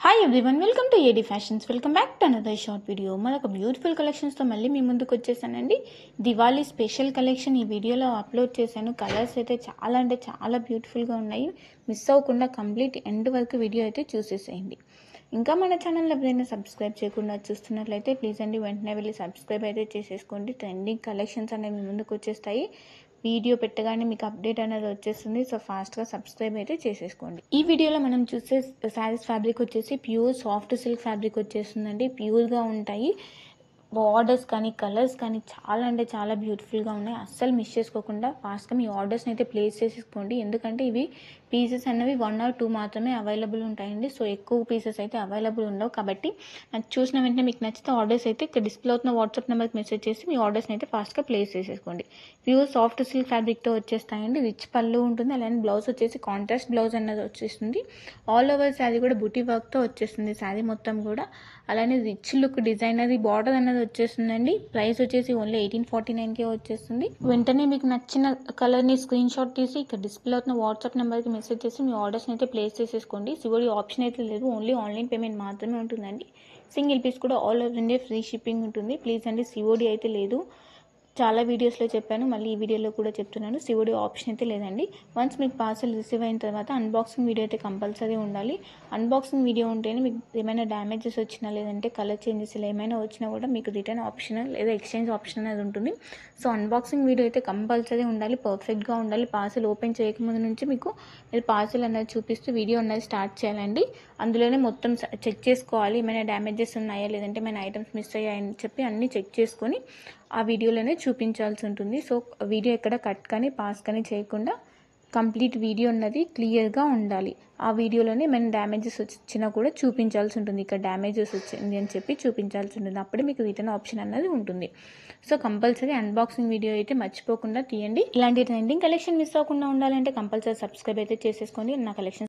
Hi everyone, welcome to AD fashions. Welcome back to another short video. మనకు beautiful కలెక్షన్స్తో మళ్ళీ మీ ముందుకు వచ్చేసానండి. Diwali special collection ఈ వీడియోలో అప్లోడ్ చేశాను. కలర్స్ అయితే చాలా అంటే చాలా బ్యూటిఫుల్గా ఉన్నాయి. మిస్ అవ్వకుండా కంప్లీట్ ఎండ్ వరకు వీడియో అయితే చూసేసేయండి. ఇంకా మన ఛానల్ ఎవరైనా సబ్స్క్రైబ్ చేయకుండా చూస్తున్నట్లయితే ప్లీజ్ అండి వెంటనే వెళ్ళి సబ్స్క్రైబ్ అయితే చేసేసుకోండి. ట్రెండింగ్ కలెక్షన్స్ అనేవి మీ ముందుకు వచ్చేస్తాయి. వీడియో పెట్టగానే మీకు అప్డేట్ అనేది వచ్చేస్తుంది. సో ఫాస్ట్గా సబ్స్క్రైబ్ అయితే చేసేసుకోండి. ఈ వీడియోలో మనం చూసే శారీస్ ఫ్యాబ్రిక్ వచ్చేసి ప్యూర్ సాఫ్ట్ సిల్క్ ఫ్యాబ్రిక్ వచ్చేస్తుందండి. ప్యూర్గా ఉంటాయి. బార్డర్స్ కానీ కలర్స్ కానీ చాలా అంటే చాలా బ్యూటిఫుల్గా ఉన్నాయి. అస్సలు మిస్ చేసుకోకుండా ఫాస్ట్గా మీ ఆర్డర్స్ని అయితే ప్లేస్ చేసేసుకోండి. ఎందుకంటే ఇవి పీసెస్ అనేవి 1 or 2 మాత్రమే అవైలబుల్ ఉంటాయండి. సో ఎక్కువ పీసెస్ అయితే అవైలబుల్ ఉండవు. కాబట్టి నాకు చూసిన వెంటనే మీకు నచ్చితే ఆర్డర్స్ అయితే ఇక్కడ డిస్ప్లే అవుతున్న వాట్సాప్ నెంబర్కి మెసేజ్ చేసి మీ ఆర్డర్స్ని అయితే ఫాస్ట్గా ప్లేస్ చేసేసుకోండి. ప్యూర్ సాఫ్ట్ సిల్క్ ఫ్యాబ్రిక్తో వచ్చేస్తాయండి. రిచ్ పళ్ళు ఉంటుంది. అలానే బ్లౌజ్ వచ్చేసి కాంట్రాస్ట్ బ్లౌజ్ అన్నది వచ్చేస్తుంది. ఆల్ ఓవర్ శారీ కూడా బుటీ వర్క్తో వచ్చేస్తుంది శారీ మొత్తం కూడా. అలానే రిచ్ లుక్ డిజైనర్ బార్డర్ అన్నది వచ్చేస్తుందండి. ప్రైస్ వచ్చేసి ఓన్లీ 1849కే వచ్చేస్తుంది. వెంటనే మీకు నచ్చిన కలర్ని స్క్రీన్ షాట్ తీసి ఇక్కడ డిస్ప్లే అవుతున్న వాట్సాప్ నెంబర్కి మెసేజ్ చేసి మీ ఆర్డర్స్ని అయితే ప్లేస్ చేసేసుకోండి. సిఓడి ఆప్షన్ అయితే లేదు, ఓన్లీ ఆన్లైన్ పేమెంట్ మాత్రమే ఉంటుందండి. సింగిల్ పీస్ కూడా all over India free shipping ఉంటుంది. ప్లీజ్ అండి, సిఓడి అయితే లేదు. చాలా వీడియోస్లో చెప్పాను, మళ్ళీ ఈ వీడియోలో కూడా చెప్తున్నాను. సిఓడి ఆప్షన్ అయితే లేదండి. వన్స్ మీకు పార్సల్ రిసీవ్ అయిన తర్వాత అన్బాక్సింగ్ వీడియో అయితే కంపల్సరీ ఉండాలి. అన్బాక్సింగ్ వీడియో ఉంటేనే మీకు ఏమైనా డ్యామేజెస్ వచ్చినా లేదంటే కలర్ చేంజెస్ ఏమైనా వచ్చినా కూడా మీకు రిటర్న్ ఆప్షన్ లేదా ఎక్స్చేంజ్ ఆప్షన్ అనేది ఉంటుంది. సో అన్బాక్సింగ్ వీడియో అయితే కంపల్సరీ ఉండాలి, పర్ఫెక్ట్గా ఉండాలి. పార్సల్ ఓపెన్ చేయకముందు నుంచి మీకు మీరు పార్సల్ అనేది చూపిస్తూ వీడియో అనేది స్టార్ట్ చేయాలండి. అందులోనే మొత్తం చెక్ చేసుకోవాలి, ఏమైనా డ్యామేజెస్ ఉన్నాయా లేదంటే ఏమైనా ఐటమ్స్ మిస్ అయ్యాయని చెప్పి అన్నీ చెక్ చేసుకొని ఆ వీడియోలోనే చూపించాల్సి ఉంటుంది. సో వీడియో ఎక్కడ కట్ కానీ పాస్ కానీ చేయకుండా కంప్లీట్ వీడియో అన్నది క్లియర్గా ఉండాలి. ఆ వీడియోలోనే ఏమైనా డ్యామేజెస్ వచ్చినా కూడా చూపించాల్సి ఉంటుంది. ఇక్కడ డ్యామేజెస్ వచ్చింది అని చెప్పి చూపించాల్సి ఉంటుంది. అప్పుడే మీకు రిటర్న్ ఆప్షన్ అన్నది ఉంటుంది. సో కంపల్సరీ అన్బాక్సింగ్ వీడియో అయితే మర్చిపోకుండా తీయండి. ఇలాంటి ట్రెండింగ్ కలెక్షన్ మిస్ అవ్వకుండా ఉండాలంటే కంపల్సరీ సబ్స్క్రైబ్ అయితే చేసేసుకోండి. నా కలెక్షన్